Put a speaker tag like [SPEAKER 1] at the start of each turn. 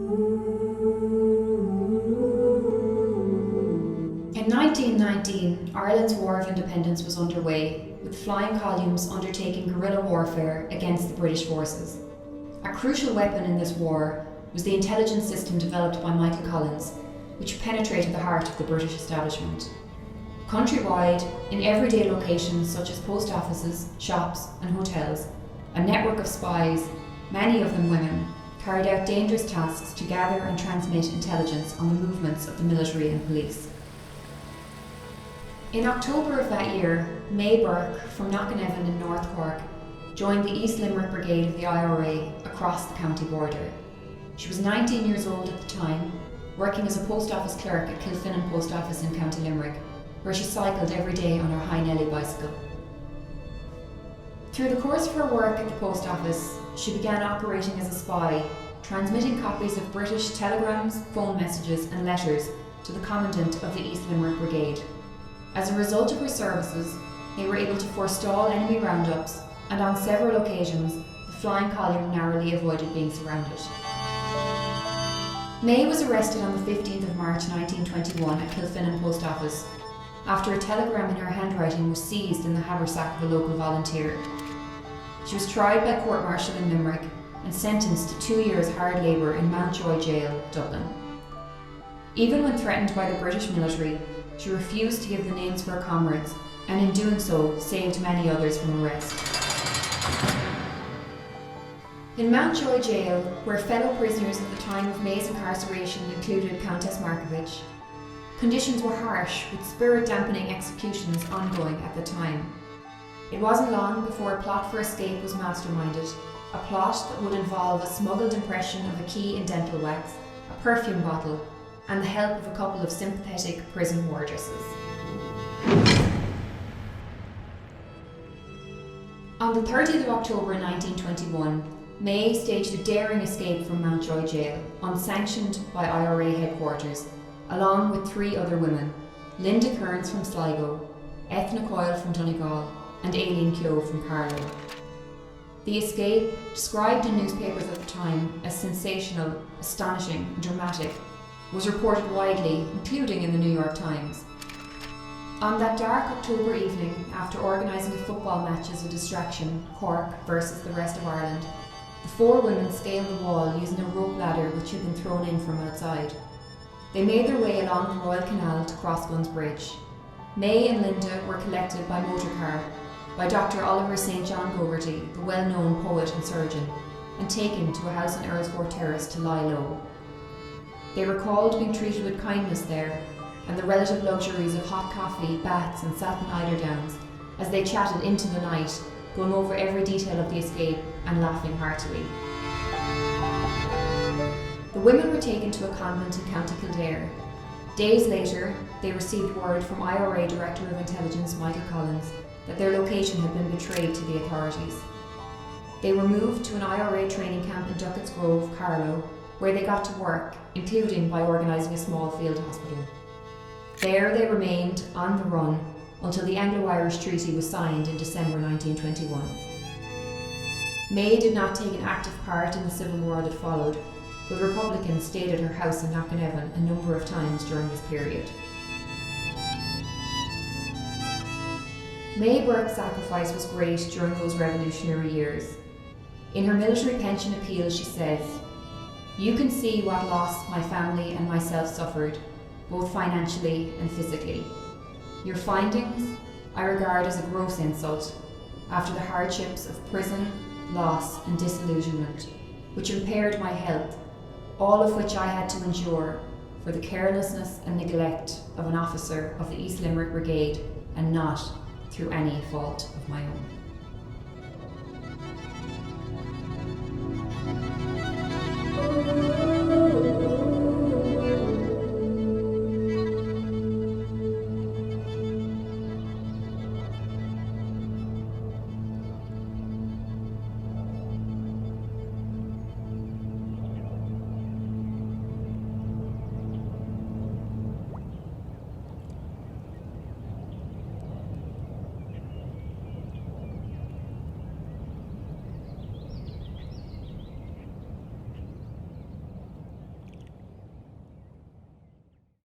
[SPEAKER 1] In 1919, Ireland's War of Independence was underway, with flying columns undertaking guerrilla warfare against the British forces. A crucial weapon in this war was the intelligence system developed by Michael Collins, which penetrated the heart of the British establishment. Countrywide, in everyday locations such as post offices, shops and hotels, a network of spies, many of them women, carried out dangerous tasks to gather and transmit intelligence on the movements of the military and police. In October of that year, May Bourke from Knocknavan in North Cork joined the East Limerick Brigade of the IRA across the county border. She was 19 years old at the time, working as a post office clerk at Kilfinnan Post Office in County Limerick, where she cycled every day on her High Nelly bicycle. Through the course of her work at the post office, she began operating as a spy, transmitting copies of British telegrams, phone messages and letters to the Commandant of the East Limerick Brigade. As a result of her services, they were able to forestall enemy roundups, and on several occasions, the flying column narrowly avoided being surrounded. May was arrested on the 15th of March 1921 at Kilfinnan Post Office, after a telegram in her handwriting was seized in the haversack of a local volunteer. She was tried by court-martial in Limerick and sentenced to 2 years hard labour in Mountjoy Gaol, Dublin. Even when threatened by the British military, she refused to give the names of her comrades, and in doing so saved many others from arrest. In Mountjoy Gaol, where fellow prisoners at the time of May's incarceration included Countess Markovich, conditions were harsh, with spirit-dampening executions ongoing at the time. It wasn't long before a plot for escape was masterminded, a plot that would involve a smuggled impression of a key in dental wax, a perfume bottle, and the help of a couple of sympathetic prison wardresses. On the 30th of October 1921, May staged a daring escape from Mountjoy Gaol, unsanctioned by IRA headquarters, along with 3 other women, Linda Kearns from Sligo, Ethna Coyle from Donegal, and Aileen Keogh from Carlow. The escape, described in newspapers at the time as sensational, astonishing, and dramatic, was reported widely, including in the New York Times. On that dark October evening, after organising a football match as a distraction, Cork versus the rest of Ireland, the 4 women scaled the wall using a rope ladder which had been thrown in from outside. They made their way along the Royal Canal to Crossguns Bridge. May and Linda were collected by motor car by Dr. Oliver St. John Gogarty, the well-known poet and surgeon, and taken to a house in Earlsbourne Terrace to lie low. They recalled being treated with kindness there, and the relative luxuries of hot coffee, baths and satin eiderdowns, as they chatted into the night, going over every detail of the escape and laughing heartily. The women were taken to a convent in County Kildare. Days later, they received word from IRA Director of Intelligence Michael Collins that their location had been betrayed to the authorities. They were moved to an IRA training camp in Duckett's Grove, Carlow, where they got to work, including by organising a small field hospital. There they remained on the run until the Anglo-Irish Treaty was signed in December 1921. May did not take an active part in the civil war that followed, but Republicans stayed at her house in Knocknavan a number of times during this period. May Bourke's sacrifice was great during those revolutionary years. In her military pension appeal she says, "You can see what loss my family and myself suffered, both financially and physically. Your findings I regard as a gross insult after the hardships of prison, loss and disillusionment, which impaired my health, all of which I had to endure for the carelessness and neglect of an officer of the East Limerick Brigade and not through any fault of my own."